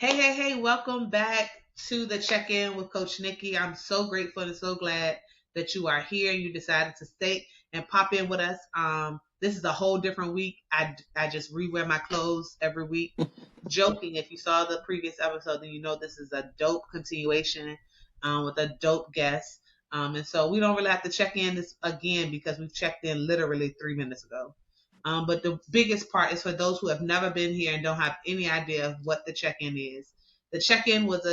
Hey, welcome back to the check in with Coach Nikki. I'm so grateful and so glad that you are here and you decided to stay and pop in with us. This is a whole different week. I just rewear my clothes every week. Joking, if you saw the previous episode, then you know this is a dope continuation with a dope guest. And so we don't really have to check in this again because we've checked in literally 3 minutes ago. But the biggest part is for those who have never been here and don't have any idea of what the check-in is. The check-in was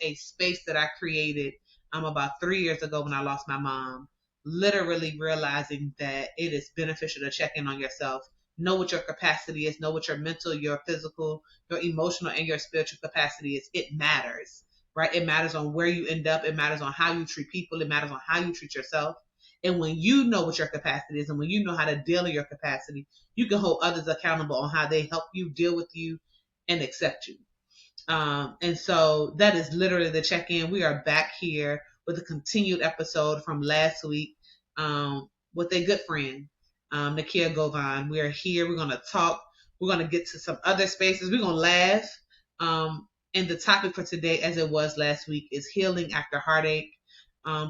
a space that I created about 3 years ago when I lost my mom. Literally realizing that it is beneficial to check in on yourself, know what your capacity is, know what your mental, your physical, your emotional, and your spiritual capacity is. It matters, right? It matters on where you end up. It matters on how you treat people. It matters on how you treat yourself. And when you know what your capacity is and when you know how to deal in your capacity, you can hold others accountable on how they help you deal with you and accept you. And so that is literally the check in. We are back here with a continued episode from last week with a good friend, Nakea Govan. We are here. We're going to talk. We're going to get to some other spaces. We're going to laugh. And the topic for today, as it was last week, is healing after heartache.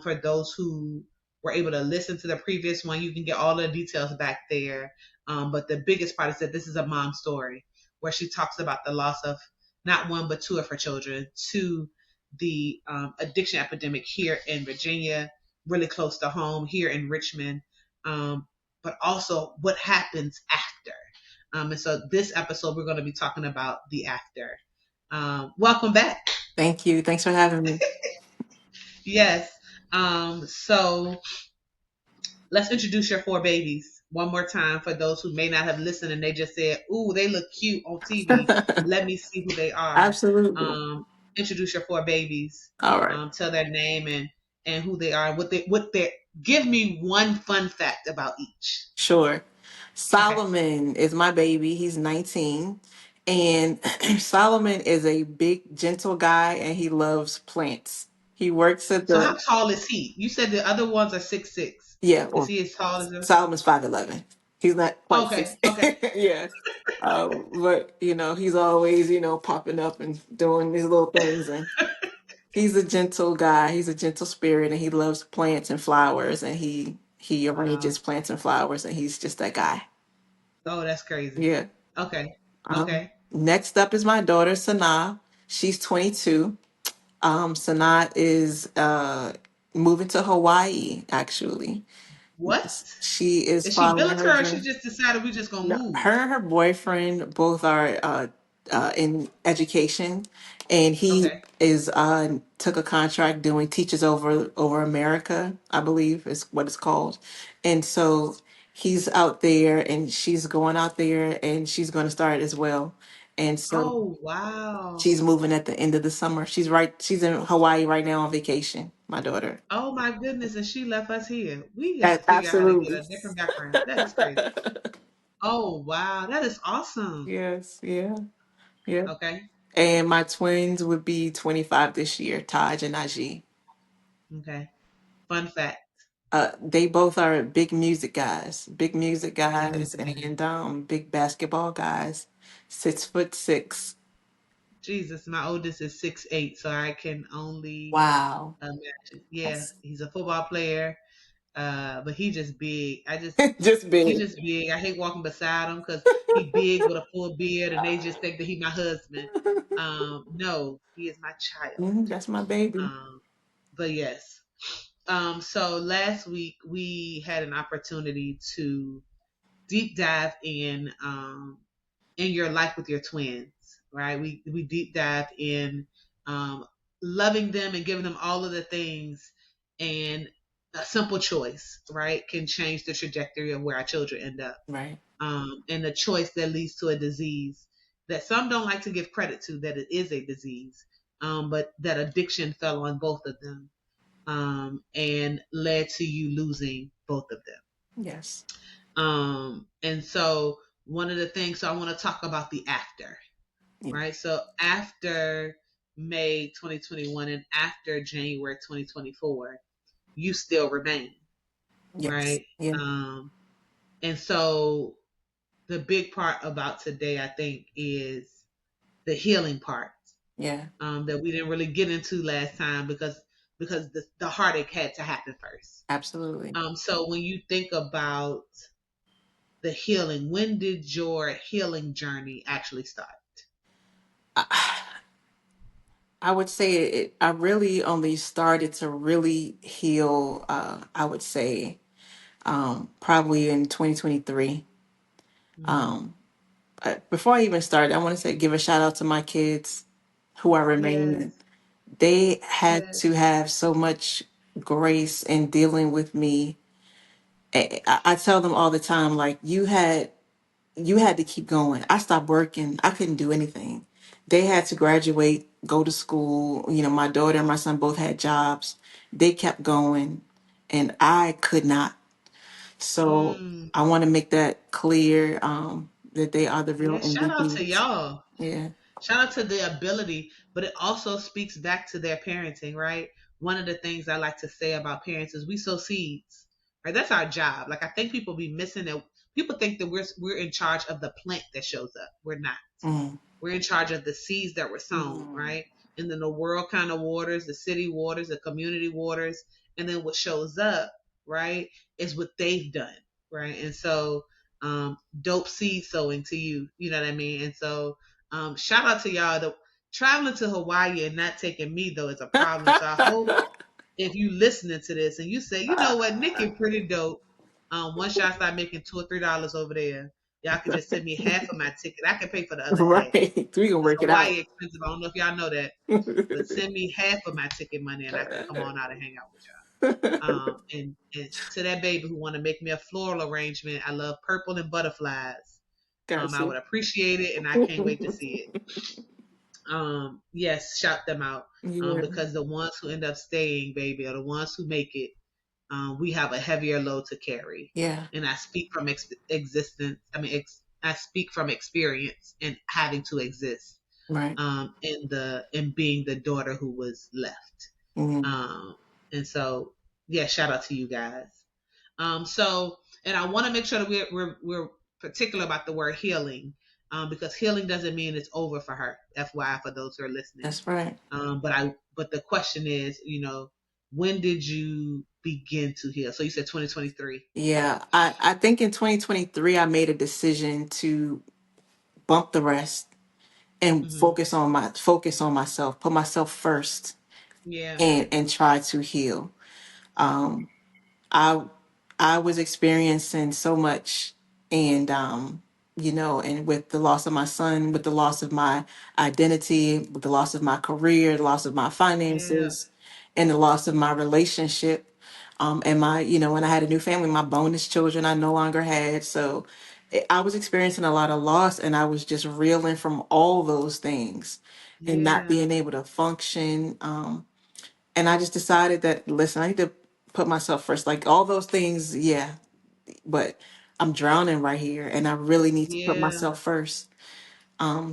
For those who were able to listen to the previous one, you can get all the details back there. But the biggest part is that this is a mom story where she talks about the loss of not one but two of her children to the addiction epidemic here in Virginia, really close to home here in Richmond, but also what happens after. And so this episode, we're going to be talking about the after. Welcome back. Thank you. Thanks for having me. Yes. So let's introduce your four babies one more time for those who may not have listened and they just said, "Ooh, they look cute on TV. Let me see who they are." Absolutely. Um, Introduce your four babies. All right. Tell their name and who they are. What they give me one fun fact about each. Sure. Okay. Solomon is my baby. He's 19. And Solomon is a big, gentle guy and he loves plants. He works at So how the, tall is he? You said the other ones are 6'6". yeah, Is well, he as tall as them? Solomon's 5'11". He's not quite Okay. six. Okay. Yeah. But, he's always, popping up and doing these little things. And he's a gentle guy. He's a gentle spirit, and he loves plants and flowers. And he Wow. arranges plants and flowers, and he's just that guy. Oh, that's crazy. Yeah. Okay. Okay. Next up is my daughter Sanaa. She's 22. Sanaa is moving to Hawaii. Actually, What? she is Is she following her military or she dream. just decided we just gonna No, move? her and her boyfriend both are in education, and he Okay. is took a contract doing Teachers Over America, I believe is what it's called, and so he's out there, and she's going out there, and she's going to start as well, and so Oh wow. she's moving at the end of the summer. She's in Hawaii right now on vacation. My daughter. Oh my goodness, and she left us here. We got to figure out how to get Absolutely. a different background. That is crazy. Oh wow, that is awesome. Yes. Yeah. Yeah. Okay. And my twins would be 25 this year, Taj and Najee. Okay. Fun fact. They both are big music Okay. guys, and big basketball guys. 6'6". Jesus, my oldest is 6'8", so I can only Wow, imagine. Yeah, that's he's a football player. But he just big. just He big. just big. I hate walking beside him because he big with a full beard, and they just think that he my husband. No, he is my child. That's my baby. Um, but yes. So last week we had an opportunity to deep dive in your life with your twins, right? We deep dive in um, loving them and giving them all of the things, and a simple choice, right, can change the trajectory of where our children end up. Right. And the choice that leads to a disease that some don't like to give credit to that it is a disease, but that addiction fell on both of them and led to you losing both of them. Yes. And so one of the things, so I want to talk about the after, Yeah. right? So after May 2021 and after January 2024, you still remain, Yes. right? Yeah. And so the big part about today, I think, is the healing part. Yeah. that we didn't really get into last time because the heartache had to happen first. Absolutely. So when you think about the healing, when did your healing journey actually start? I, I would say I really only started to really heal, I would say, probably in 2023. Mm. Um, Before I even started, I want to say give a shout out to my kids who are remaining. Yes, They had yes. to have so much grace in dealing with me. I tell them all the time, like you had to keep going. I stopped working. I couldn't do anything. They had to graduate, go to school. My daughter and my son both had jobs. They kept going, and I could not. So Mm. I want to make that clear, that they are the real Yeah, shout out to MVPs. y'all. Yeah. Shout out to the ability, but it also speaks back to their parenting, right? One of the things I like to say about parents is we sow seeds, right? That's our job. Like I think people be missing it. People think that we're in charge of the plant that shows up. We're not. Mm, We're in charge of the seeds that were sown, mm, right? And then the world kind of waters, the city waters, the community waters, and then what shows up, right, is what they've done, right? And so, dope seed sowing to you, you know what I mean? And so, shout out to y'all. The traveling to Hawaii and not taking me though is a problem. So I hope if you listening to this and you say, you know what, Nikki pretty dope. Once y'all start making $2 or $3 over there, y'all can just send me half of my ticket. I can pay for the other half. right. We gonna Because work it out. Hawaii expensive. I don't know if y'all know that, but send me half of my ticket money and I can come on out and hang out with y'all. And to that baby who want to make me a floral arrangement, I love purple and butterflies. I Gotcha. would appreciate it, and I can't wait to see it. Yes, shout them out. Yeah. Because the ones who end up staying, baby, are the ones who make it. We have a heavier load to carry, Yeah. and I speak from existence. I speak from experience and having to exist, Right. in being the daughter who was left. Mm, Um, and so, yeah, shout out to you guys. So, and I want to make sure that we're particular about the word healing, because healing doesn't mean it's over for her. FYI, for those who are listening. that's right. But the question is, when did you begin to heal? So you said 2023. Yeah. I think in 2023 I made a decision to bump the rest and Hmm. focus on myself, put myself first, Yeah, and try to heal. Um, I I was experiencing so much, and and with the loss of my son, with the loss of my identity, with the loss of my career, the loss of my yeah, finances, and the loss of my relationship. And my, when I had a new family, my bonus children I no longer had. So I was experiencing a lot of loss, and I was just reeling from all those things and not yeah, being able to function. And I just decided that, listen, I need to put myself first. Like all those things, yeah, but I'm drowning right here and I really need to put yeah, myself first.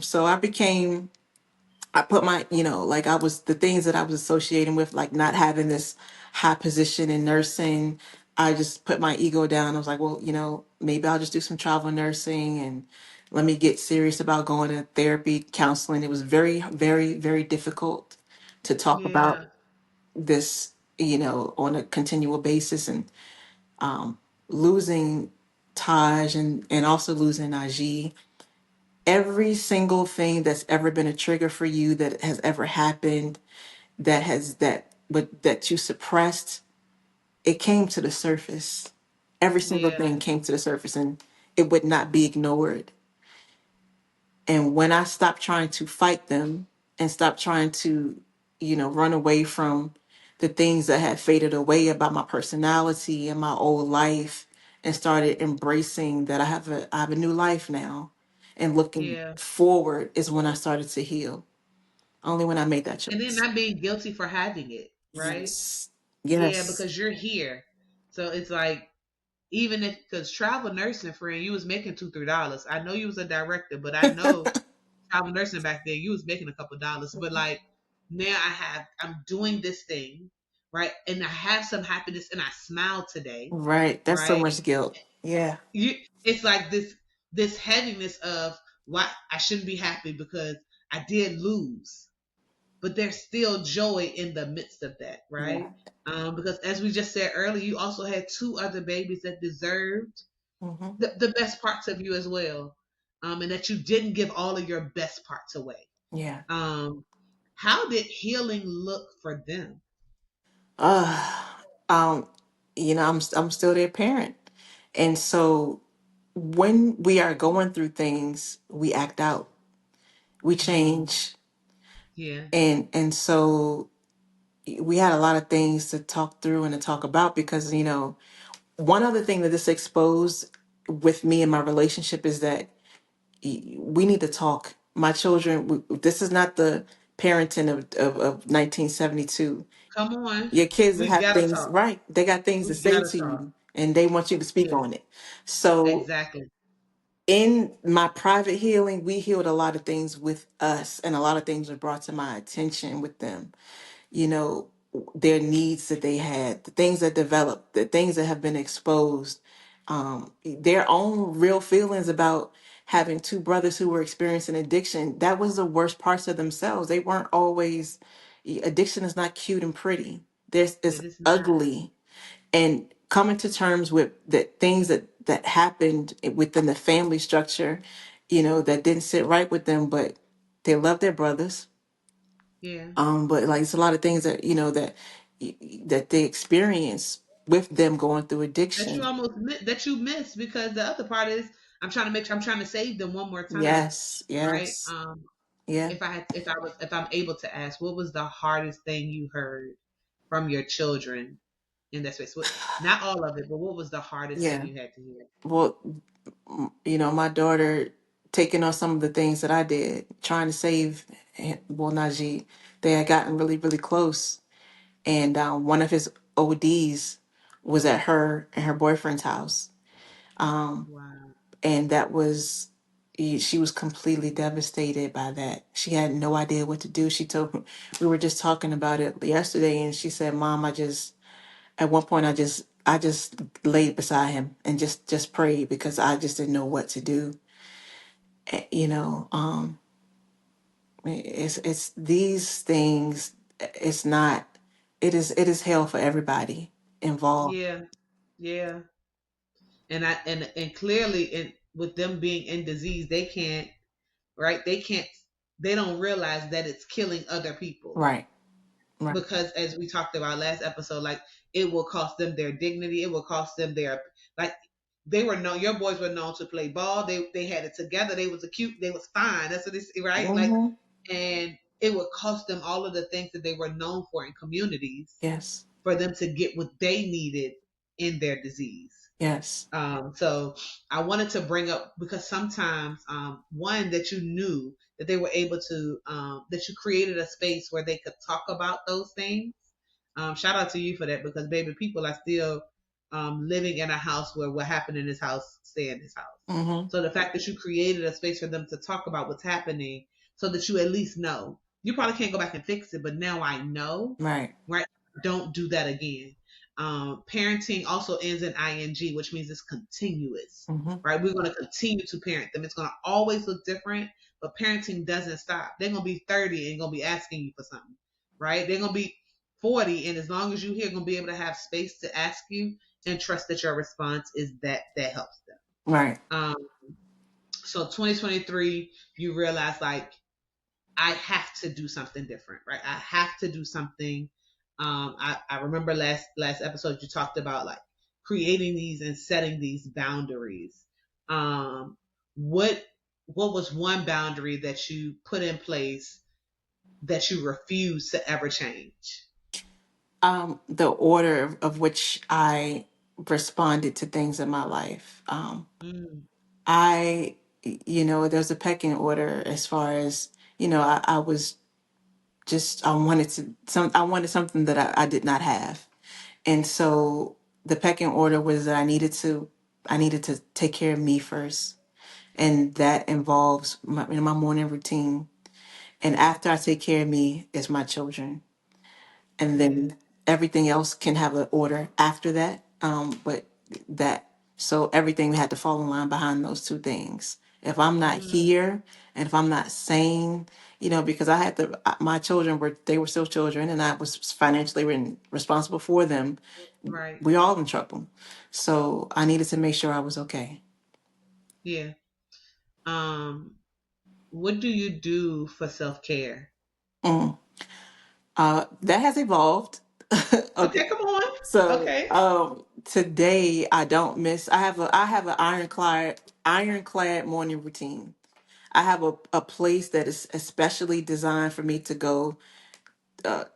So I put my, like I was the things that I was associating with, like not having this high position in nursing. I just put my ego down. I was like, well, maybe I'll just do some travel nursing and let me get serious about going to therapy, counseling. It was very, very, very difficult to talk about yeah, this, on a continual basis, and losing Taj and also losing Najee. Every single thing that's ever been a trigger for you that has ever happened, that you suppressed, it came to the surface. Every single yeah, thing came to the surface, and it would not be ignored. And when I stopped trying to fight them and stopped trying to, run away from the things that had faded away about my personality and my old life, and started embracing that I have a new life now and looking yeah. forward, is when I started to heal. Only when I made that And then choice. not being guilty for having it, right? Yes. Yeah, Yes. because you're here. So it's like, even if, because travel nursing, friend, you was making $2, $3. I know you was a director, but I know travel nursing back then, you was making a couple dollars. But like now I'm doing this thing, right? And I have some happiness and I smile today, Right. That's so right? much guilt. Yeah. You It's like this heaviness of why I shouldn't be happy because I did lose. but there's still joy in the midst of that, right? Yeah. Because as we just said earlier, you also had two other babies that deserved Hmm. the best parts of you as well, and that you didn't give all of your best parts away. Yeah. Um, how did healing look for them? Uh, um, I'm still their parent, and so when we are going through things, we act out, we Mm, change, yeah, and so we had a lot of things to talk through and to talk about because one other thing that this exposed with me and my relationship is that we need to talk. My children, this is not the parenting of 1972. come on, Your kids we have gotta things, talk. right? They got things to We say gotta to talk. you and they want you to speak Yeah, on it. So exactly. in my private healing, we healed a lot of things with us and a lot of things were brought to my attention with them. you know, their needs that they had, the things that developed, the things that have been exposed, their own real feelings about having two brothers who were experiencing addiction. That was the worst parts of themselves. They weren't always, addiction is not cute and pretty. It's It is not. ugly. And coming to terms with the things that happened within the family structure, that didn't sit right with them, but they love their brothers. Yeah, But like it's a lot of things that that they experience with them going through that you addiction. that you missed, because the other part is I'm trying to save them one more time, Yes, right? yes, yeah. If I'm able to ask, what was the hardest thing you heard from your children in that space? Not all of it, but what was the hardest thing Yeah. you had to hear? Well, my daughter taking on some of the things that I did, trying to save, well, Najee, they had gotten really, really close. And one of his ODs was at her and her boyfriend's house. Um, Wow. and that was she was completely devastated by that. She had no idea what to do. She told me, we were just talking about it yesterday, and she said, "Mom, I just at one point I just laid beside him and just prayed because I just didn't know what to do." It's these things. It's not. It is hell for everybody involved. Yeah, yeah. And clearly, with them being in disease, they can't, right? They don't realize that it's killing other people, Right. Right. because as we talked about last episode, like, it will cost them their dignity, it will cost them their, like, they were known, your boys were known to play ball, they had it together, they was cute, they was fine, that's what it's, right, like, Hmm. and it would cost them all of the things that they were known for in communities Yes. for them to get what they needed in their disease. Yes. So I wanted to bring up, because sometimes, one, that you knew that they were able to, that you created a space where they could talk about those things. Shout out to you for that, because baby, people are still living in a house where what happened in this house stay in this house. Hmm. So the fact that you created a space for them to talk about what's happening, so that you at least know. You probably can't go back and fix it, but now I know, Right. right? Don't do that again. Parenting also ends in ing, which means it's continuous, Hmm. right? We're going to continue to parent them. It's going to always look different, but parenting doesn't stop. They're going to be 30 and going to be asking you for something, right? They're going to be 40, and as long as you're here, going to be able to have space to ask you and trust that your response is that helps them. Right. Um, so 2023, you realize, like, I have to do something different, right? I have to do something. I remember last episode you talked about, like, creating these and setting these boundaries. Um, what what was one boundary that you put in place that you refuse to ever change? The order of which I responded to things in my life. Mm, There's a pecking order as far as, I was just, I wanted something that I did not have. And so the pecking order was that I needed to take care of me first. And that involves my morning routine. And after I take care of me is my children, and yeah, then everything else can have an order after that. But that so everything had to fall in line behind those two things. If I'm not Mm, here and if I'm not sane, because I had to, my children they were still children and I was financially responsible for them. right. We all in trouble. So I needed to make sure I was okay. Yeah. Um, what do you do for self care? Mm. That has evolved. Okay. Okay, come on. So Okay. today I don't miss. I have an ironclad morning routine. I have a place that is especially designed for me to go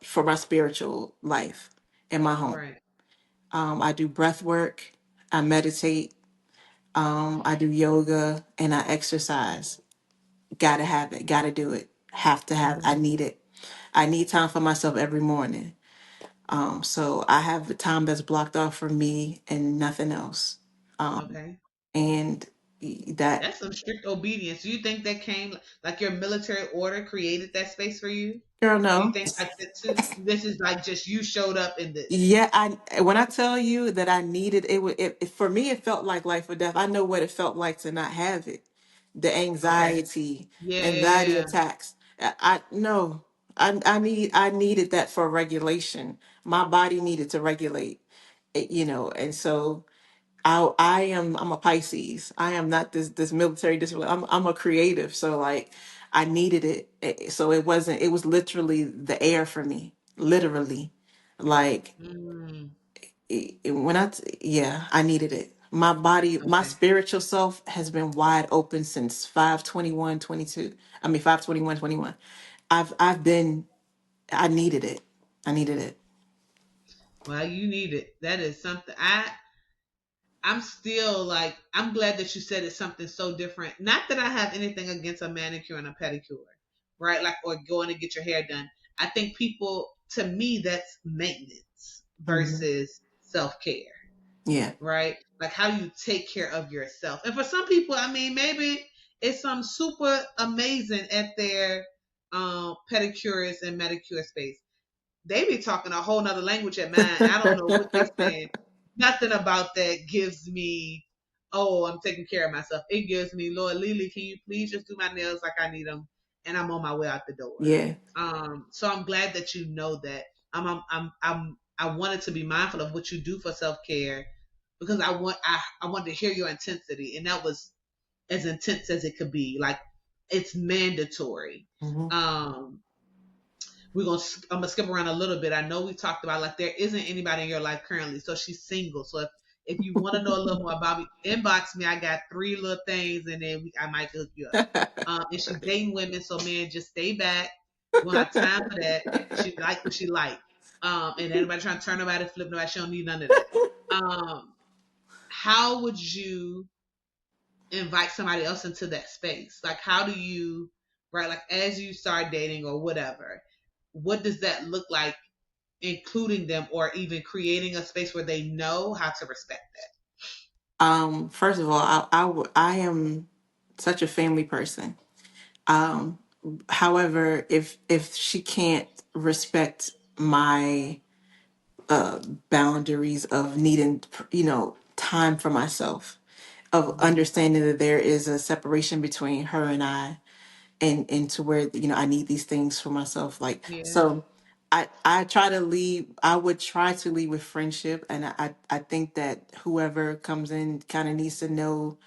for my spiritual life in my home. Right. I do breath work, I meditate, I do yoga, and I exercise. Gotta have it, gotta do it. Have to have. I Hmm. need it. I need time for myself every morning. So I have the time that's blocked off for me and nothing else. Okay. And that, That's some strict obedience. Do you think that came like your military order created that space for you? girl, Do you no. think like this is like just you showed up in this? Yeah, I when I tell you that I needed it, for me it felt like life or death. I know what it felt like to not have it, the Okay. anxiety Yeah. attacks. I no, I needed that for regulation. My body needed to regulate, and so I'm a Pisces. I am not this military discipline. I'm a creative, so like I needed it. So it was literally the air for me, literally, like Mm, yeah, I needed it. My body, my okay. spiritual self has been wide open since 5/21/22. I mean 5/21/21. I've been I needed it. I needed it. Well, you need it. That is something. I'm still like I'm glad that you said it's something so different. Not that I have anything against a manicure and a pedicure, right? Like or going to get your hair done. I think people to me that's maintenance Hmm. versus self care, Yeah. right? Like how do you take care of yourself? And for some people, I mean, maybe it's some super amazing at their pedicurist and manicure space. They be talking a whole nother language at mine. I don't know what they saying. Nothing about that gives me, oh, I'm taking care of myself. It gives me, Lord Lily, can you please just do my nails like I need them, and I'm on my way out the door. Yeah. So I'm glad that you know that. I wanted to be mindful of what you do for self care because I wanted to hear your intensity, and that was as intense as it could be. Like it's mandatory. Hmm. Um, I'm gonna skip around a little bit. I know we talked about like there isn't anybody in your life currently, so she's single. So if you want to know a little more about me, inbox me. I got three little things, and then I might hook you up. And she's dating women, so man, just stay back. We don't have time for that. She like what she like. And anybody trying to turn nobody, flip nobody, she don't need none of that. How would you invite somebody else into that space? Like, how do you, right? Like, as you start dating or whatever, what does that look like including them or even creating a space where they know how to respect First of all, I am such a family person. Um, However, if she can't respect my uh, boundaries of needing, time for myself, of that? understanding that there is a separation between her and I, and to where I need these things for myself. Like Yeah, so, I try to lead. I would try to lead with friendship, and I think that whoever comes in kind of needs to know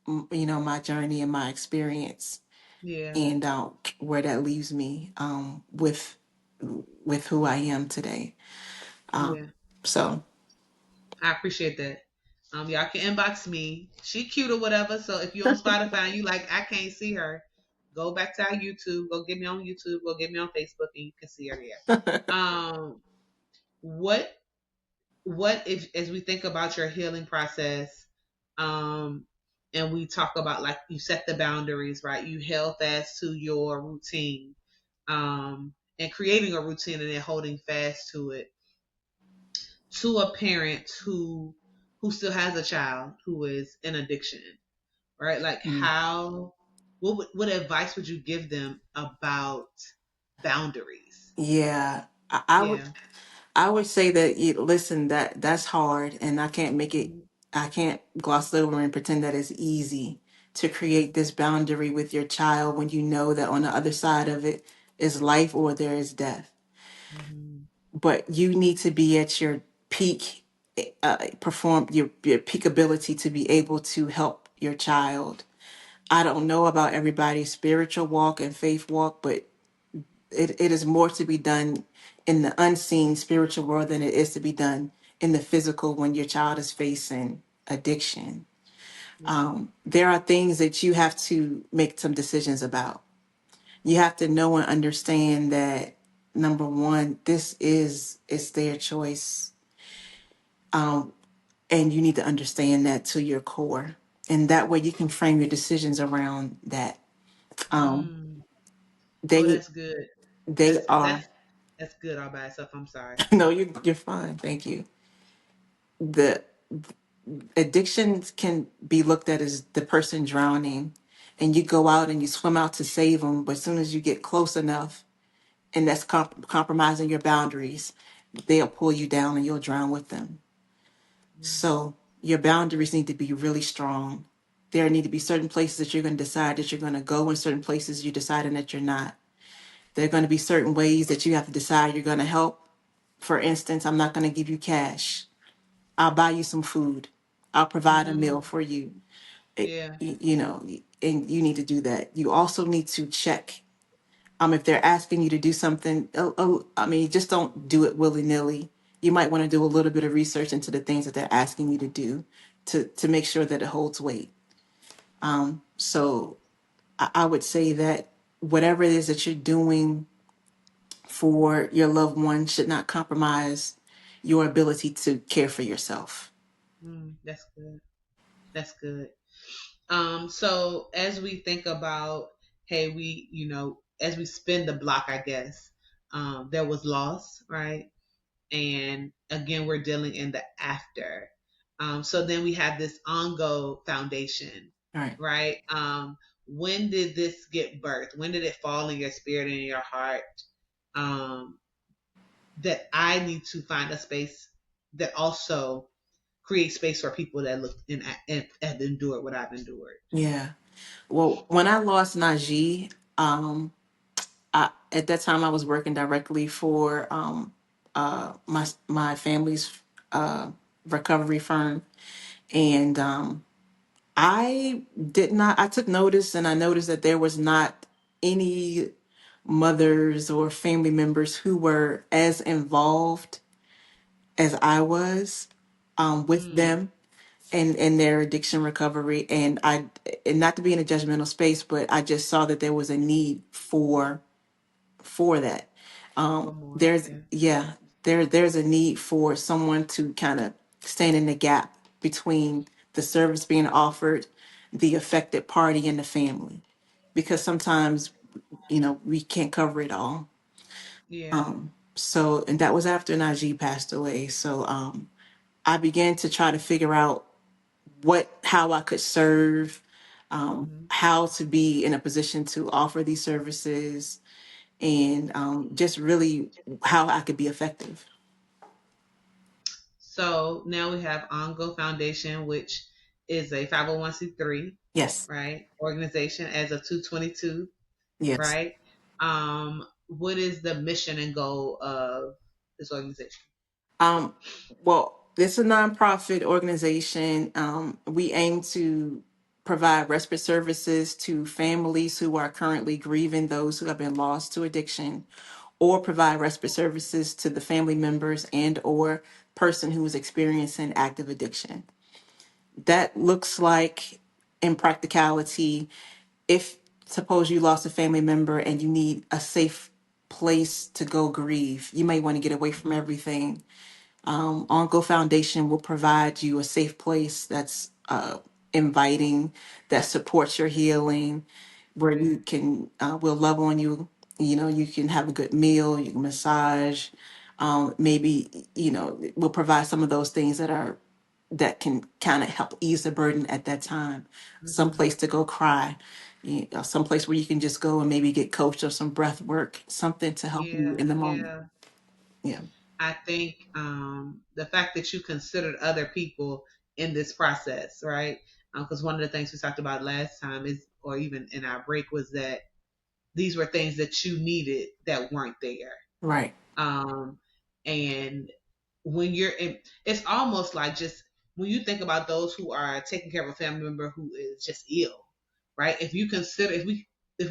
my journey and my experience yeah, and where that leaves me with who I am today. yeah. So I appreciate that. Y'all can inbox me. She cute or whatever. So if you're on Spotify and you like, I can't see her, go back to our YouTube. Go get me on YouTube. Go get me on Facebook, and you can see her there. Um, what what if as we think about your healing process, um, and we talk about like you set the boundaries, right? You held fast to your routine, and creating a routine and then holding fast to it. To a parent who still has a child who is in addiction, right? Like mm, how what advice would you give them about boundaries? yeah, Yeah. I would say that listen, that's hard, and I can't make it. Mhm. I can't gloss it over and pretend that it's easy to create this boundary with your child when you know that on the other side of it is life or there is death. Mm-hmm. But you need to be at your peak, perform your peak ability to be able to help your child. I don't know about everybody's spiritual walk and faith walk, but it is more to be done in the unseen spiritual world than it is to be done in the physical when your child is facing addiction. Yeah. There are things that you have to make some decisions about. You have to know and understand that number one, this is it's their choice, and you need to understand that to your core, and that way you can frame your decisions around that. Um, Mm. Oh, they that's good. they That's are that's that's good all by itself. I'm sorry. no, you're fine. Thank you. The addictions can be looked at as the person drowning, and you go out and you swim out to save them, but as soon as you get close enough, and that's compromising your boundaries, they'll pull you down and you'll drown with them. Mm. So your boundaries need to be really strong. There need to be certain places that you're going to decide that you're going to go, and certain places you're deciding that you're not. There are going to be certain ways that you have to decide you're going to help. For instance, I'm not going to give you cash. I'll buy you some food. I'll provide a meal Mm-hmm. for you. Yeah. You know, and you need to do that. You also need to check. If they're asking you to do something, I mean, just don't do it willy nilly. You might want to do a little bit of research into the things that they're asking you to do to make sure that it holds weight. So I would say that whatever it is that you're doing for your loved one should not compromise your ability to care for yourself. Mm. That's good. That's good. So as we think about, hey, as we spin the block, I guess, there was loss, right? And again, we're dealing in the after. So then we have this OnGo Foundation, All right. right? When did this get birthed? When did it fall in your spirit and in your heart? Um, that I need to find a space that also creates space for people that look and have endured what I've endured. Yeah. Well, when I lost Najee, at that time I was working directly for my family's uh, recovery firm, and I did not. I took notice, and I noticed that there was not any mothers or family members who were as involved as I was with Mm, them and their addiction recovery. And not to be in a judgmental space, but I just saw that there was a need for that. for more, There's yeah. yeah, there's a need for someone to kind of stand in the gap between the service being offered, the affected party, and the family, because sometimes we can't cover it all. Yeah. So, and that was after Najee passed away. So I began to try to figure out how I could serve, Hmm. how to be in a position to offer these services, and just really how I could be effective. So now we have OnGo Foundation, which is a 501c3, Yes, right? Organization as of 222, yes. right? What is the mission and goal of this organization? Um, well, it's a nonprofit organization. We aim to provide respite services to families who are currently grieving those who have been lost to addiction, or provide respite services to the family members and or person who is experiencing active addiction. That looks like, in practicality, if suppose you lost a family member and you need a safe place to go grieve, you may want to get away from everything. OnGo Foundation will provide you a safe place that's inviting, that supports your healing, where Okay. you can, we'll love on you. You can have a good meal, you can massage. Maybe, we'll provide some of those things that can kind of help ease the burden at that time. Some Hmm. place to go cry, some place where you can just go and maybe get coached or some breath work, something to help you Yeah. in the moment. Yeah. Yeah. I think the fact that you considered other people in this process, right? Because one of the things we talked about last time is, or even in our break, was that these were things that you needed that weren't there. Right. Um, and when you're in, it's almost like just when you think about those who are taking care of a family member who is just ill, right? If you consider, if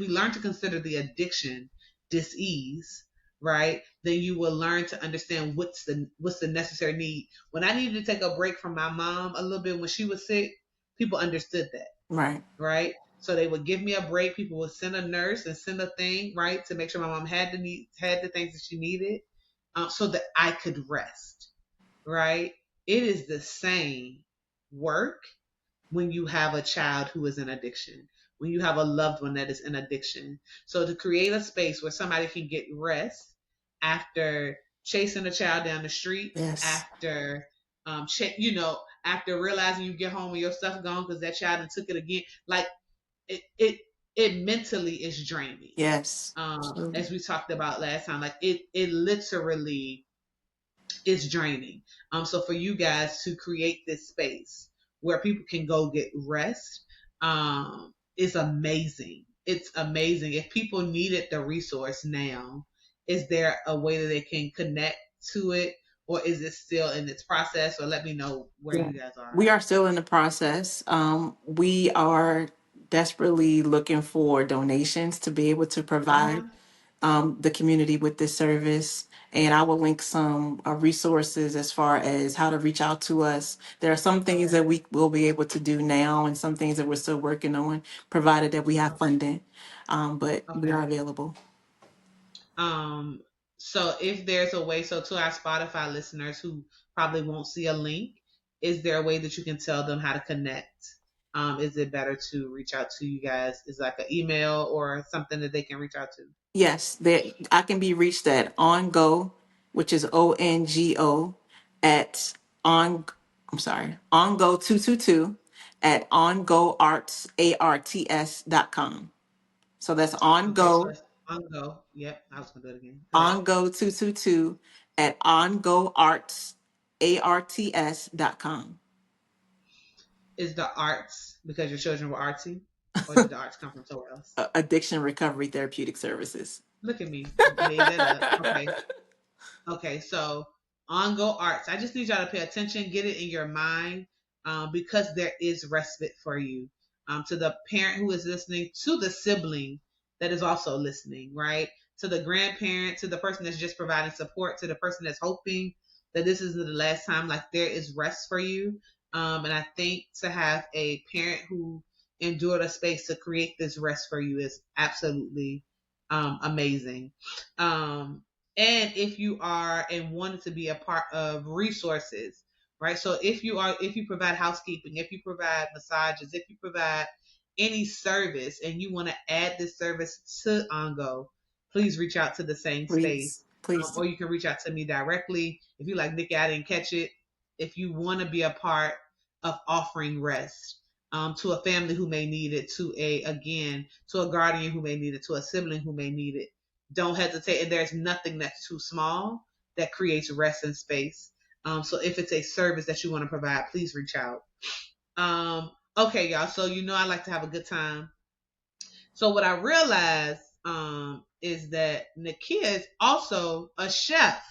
we learn to consider the addiction dis-ease, right, then you will learn to understand what's the necessary need. When I needed to take a break from my mom a little bit when she was sick, people understood that, Right. right? So they would give me a break. People would send a nurse and send a thing, right, to make sure my mom had the things that she needed, so that I could rest, right? It is the same work when you have a child who is in addiction, when you have a loved one that is in addiction. So to create a space where somebody can get rest after chasing a child down the street, Yes. after after realizing you get home and your stuff gone because that child took it again, like it mentally is draining. Yes. As we talked about last time, like it literally is draining. So for you guys to create this space where people can go get rest, is amazing. It's amazing. If people needed the resource now, is there a way that they can connect to it, or is it still in its process? Or let me know where Yeah. you guys are. We are still in the process. We are desperately looking for donations to be able to provide Uh-huh. the community with this service. And I will link some resources as far as how to reach out to us. There are some things Okay. that we will be able to do now, and some things that we're still working on, provided that we have funding. But we are Okay. available. Um, so if there's a way, so to our Spotify listeners who probably won't see a link, is there a way that you can tell them how to connect? Is it better to reach out to you guys? Is like an email or something that they can reach out to? Yes, there I can be reached at OnGo, which is ONGO at on I'm sorry, OnGo222 at OnGoArts.com. So that's Okay, so OnGo it's on go. Yep, I was gonna do it again. Go ahead. OnGo222 at OnGoArts.com. Is the arts because your children were artsy, or did the arts come from somewhere else? Addiction Recovery Therapeutic Services. Look at me, made that up. Okay. Okay, so OnGo Arts. I just need y'all to pay attention, get it in your mind, because there is respite for you. To the parent who is listening, to the sibling that is also listening, right? To the grandparent, to the person that's just providing support, to the person that's hoping that this is the last time, like there is rest for you. And I think to have a parent who endured a space to create this rest for you is absolutely amazing. Um, and if you are and wanted to be a part of resources, right? So if you provide housekeeping, if you provide massages, if you provide any service and you want to add this service to OnGo, please reach out to the same Please, space. please Or do. you can reach out to me directly. If you like, Nikki, I didn't catch it. If you want to be a part of offering rest, to a family who may need it, to to a guardian who may need it, to a sibling who may need it, don't hesitate. And there's nothing that's too small that creates rest and space. So if it's a service that you want to provide, please reach out. Okay, y'all. So I like to have a good time. So what I realized is that Nakea is also a chef.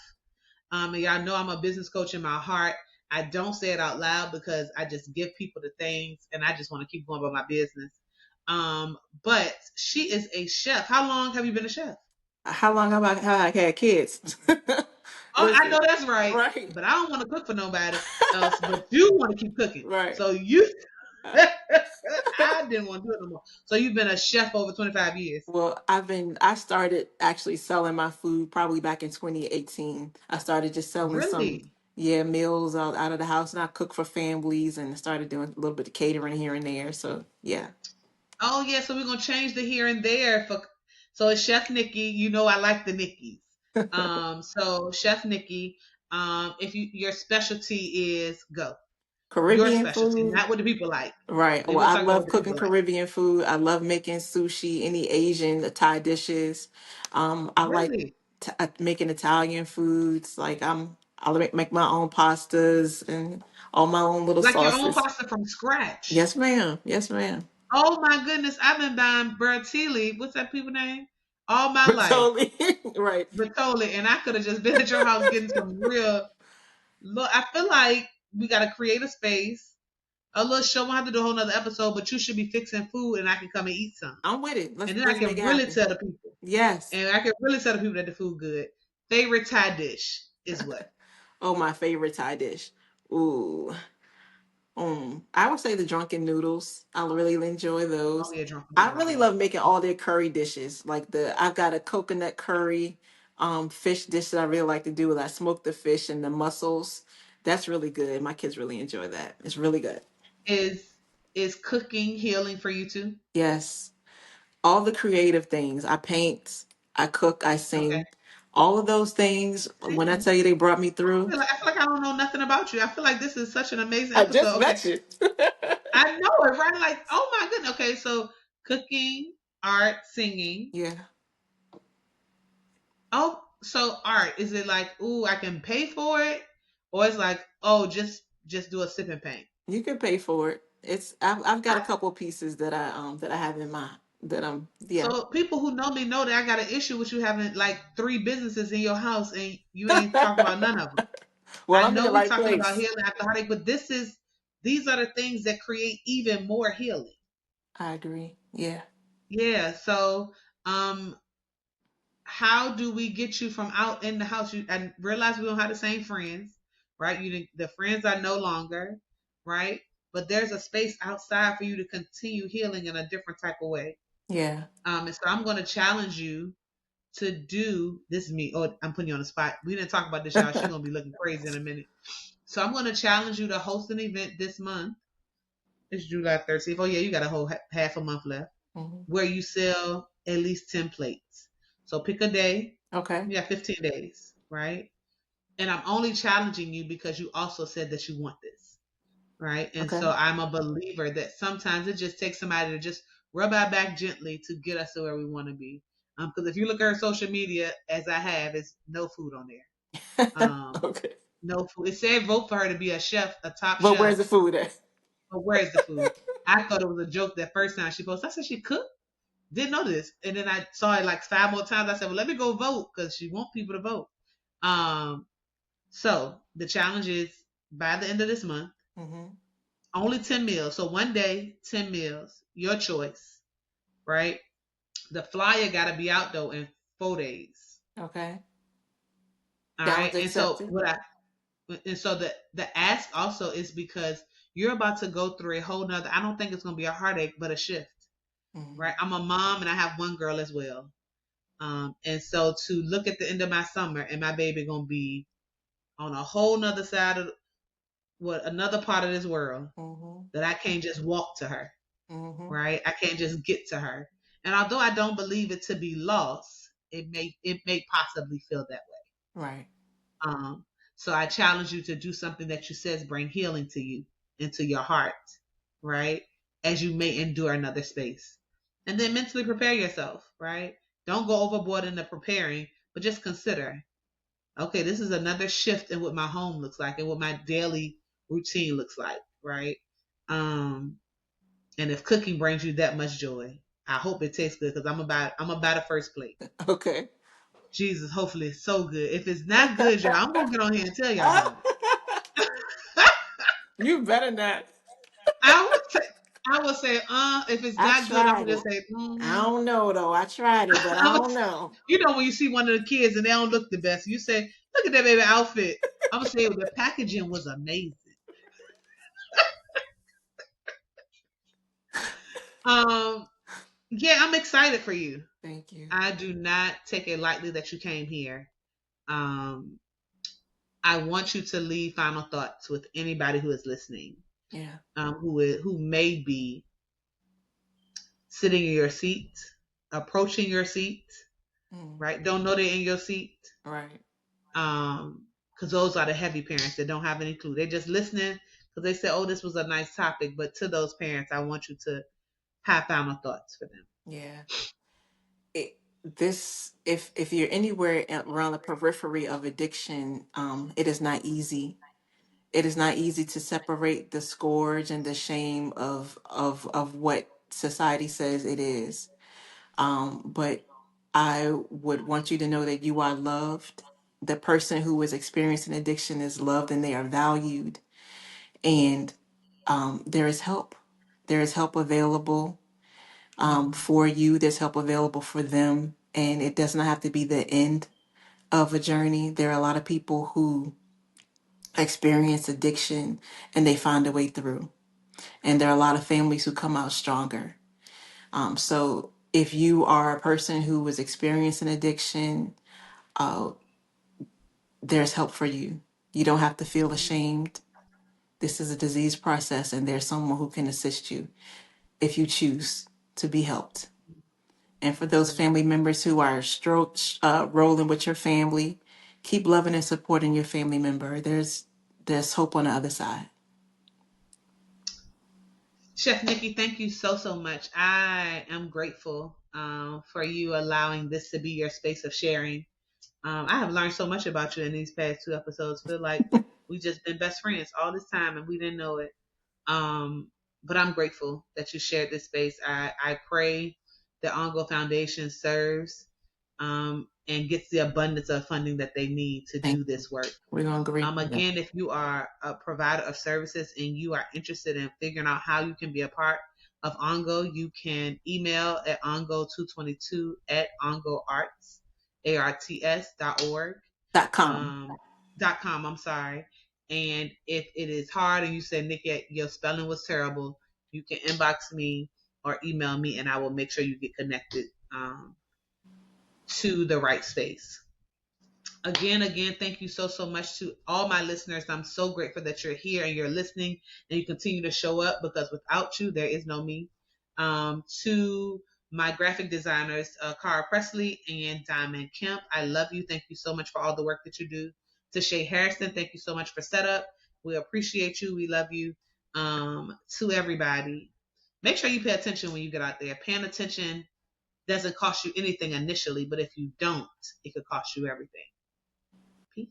And y'all know I'm a business coach in my heart. I don't say it out loud because I just give people the things and I just want to keep going about my business. But she is a chef. How long have you been a chef? How long have I had kids? Oh, I know Listen, that's right. right, But I don't want to cook for nobody else. But you want to keep cooking. right. So you, Uh, I didn't want to do it no more. So you've been a chef over 25 years. Well, I started actually selling my food probably back in 2018. I started just selling some, Really? yeah, meals out of the house, and I cook for families and started doing a little bit of catering here and there. So, yeah. Oh yeah. So we're gonna change the here and there for. So it's Chef Nikki. I like the Nickies. So Chef Nikki. If your specialty is go, your Caribbean specialty, food. not what the people like. Right. Then Well, we'll I talk about love what the cooking people like. Caribbean food. I love making sushi, any Asian Thai dishes. I like Really? making Italian foods. Like I'll make my own pastas and all my own little Like your own sauces. pasta from scratch. Yes, ma'am. Yes, ma'am. Oh my goodness, I've been buying Bertilli. What's that people name? All my But life. totally right. Bertoli, and I could have just been at your house getting some real. Look, I feel like we got to create a space. A little show. We'll have to do a whole nother episode, but you should be fixing food, and I can come and eat some, I'm with it. and then I Let's make can it really happen. tell the people, Yes. and I can really tell the people that the food good. Favorite Thai dish is what? Oh, my favorite Thai dish. Ooh. I would say the drunken noodles. I really enjoy Oh those. yeah, drunken I noodles. really Yeah, love making all their curry dishes. Like I've got a coconut curry fish dish that I really like to do. I smoke the fish and the mussels. That's really good. My kids really enjoy that. It's really good. is cooking healing for you too? Yes. All the creative things. I paint, I cook, I Okay. sing. All of those things, See, when I tell you they brought me through, I feel like I don't know nothing about you. I feel like this is such an amazing I just episode. Okay, met you. I know it, right? Like, oh my goodness. Okay, so cooking, art, singing. Yeah. Oh, so art. Is it like, ooh, I can pay for it? Or it's like, oh, just do a sip and paint. You can pay for it. I've got a I, couple pieces that I have in mind that yeah. so people who know me know that I got an issue with you having like three businesses in your house and you ain't talking about none of them. Well, I I'm in know the we right talking about place. healing after heartache, but these are the things that create even more healing. I agree. Yeah. Yeah. So um how do we get you from out in the house? You and realize we don't have the same friends, right? The friends are no longer, right? But there's a space outside for you to continue healing in a different type of way. Yeah. And so I'm going to challenge you to do this. Is me. Oh, I'm putting you on the spot. We didn't talk about this, y'all. She's gonna be looking crazy in a minute. So I'm going to challenge you to host an event this month. It's July 13th. Oh yeah, you got a whole half a month left Mhm. where you sell at least 10 plates. So pick a day. Okay. You got 15 days, right? And I'm only challenging you because you also said that you want this, right? And Okay. so I'm a believer that sometimes it just takes somebody to just rub our back gently to get us to where we want to be. Because if you look at her social media, as I have, it's no food on there. Um, Okay. no food. It said vote for her to be a chef, a top But where's chef, the food at? but where's the food? I thought it was a joke that first time she posted. I said she cooked. Didn't know this, and then I saw it like five more times. I said, "Well, let me go vote because she want people to vote." Um, So the challenge is by the end of this month, Hmm. only 10 meals. So one day, 10 meals, your choice, right? The flyer got to be out though in 4 days. Okay. All right. Challenge accepted. And so the ask also is because you're about to go through a whole nother, I don't think it's going to be a heartache, but a shift, Hmm. right? I'm a mom and I have one girl as well. And so to look at the end of my summer and my baby going to be on a whole nother side of what another part of this world Hmm. that I can't just walk to her, Hmm. right? I can't just get to her. And although I don't believe it to be lost, it may possibly feel that Right. way. So I challenge you to do something that you says bring healing to you, into your heart, right? As you may endure another space. And then mentally prepare yourself, right? Don't go overboard in the preparing, but just consider, okay, this is another shift in what my home looks like and what my daily routine looks like, right? Um, And if cooking brings you that much joy, I hope it tastes good because I'm about a first plate. Okay. Jesus, hopefully it's so good. If it's not good, y'all, I'm gonna get on here and tell y'all about it. You better not. I would say, if it's I not good, I'm tried gonna just it. say, I don't know though. I tried it, but I I'm gonna, don't know. when you see one of the kids and they don't look the best, you say, look at that baby outfit. I'm gonna say the packaging was amazing. Um, yeah, I'm excited for you. Thank you. I do not take it lightly that you came here. Um, I want you to leave final thoughts with anybody who is listening, Yeah. who may be sitting in your seat, approaching your seat, Mm. right? Don't know they're in your seat, Right. because those are the heavy parents that don't have any clue. They're just listening because they say, "Oh, this was a nice topic." But to those parents, I want you to have final thoughts for them. Yeah. this, if you're anywhere around the periphery of addiction, it is not easy. It is not easy to separate the scourge and the shame of what society says it is. But I would want you to know that you are loved. The person who is experiencing addiction is loved and they are valued. And there is help. There is help available for you. There's help available for them. And it does not have to be the end of a journey. There are a lot of people who experience addiction and they find a way through. And there are a lot of families who come out stronger. So if you are a person who is experiencing addiction, uh, there's help for you. You don't have to feel ashamed. This is a disease process, and there's someone who can assist you if you choose to be helped. And for those Mm-hmm. family members who are rolling with your family, keep loving and supporting your family member. There's hope on the other side. Chef Nikki, thank you so much. I am grateful for you allowing this to be your space of sharing. I have learned so much about you in these past 2 episodes. Feel like we just been best friends all this time and we didn't know it. Um, but I'm grateful that you shared this space. I pray the OnGo Foundation serves and gets the abundance of funding that they need to Thank do you. this work. We're going to agree. Yeah. Again, if you are a provider of services and you are interested in figuring out how you can be a part of OnGo, you can email at ongo222 at ongoarts, arts.org, .com. .com, I'm sorry. And if it is hard and you say, Nikki, your spelling was terrible, you can inbox me or email me and I will make sure you get connected to the right space. Again, thank you so much to all my listeners. I'm so grateful that you're here and you're listening and you continue to show up because without you, there is no me. To my graphic designers, Cara Presley and Diamond Kemp, I love you. Thank you so much for all the work that you do. To Shay Harrison, thank you so much for setup. We appreciate you. We love you. To everybody, make sure you pay attention when you get out there. Paying attention doesn't cost you anything initially, but if you don't, it could cost you everything. Peace.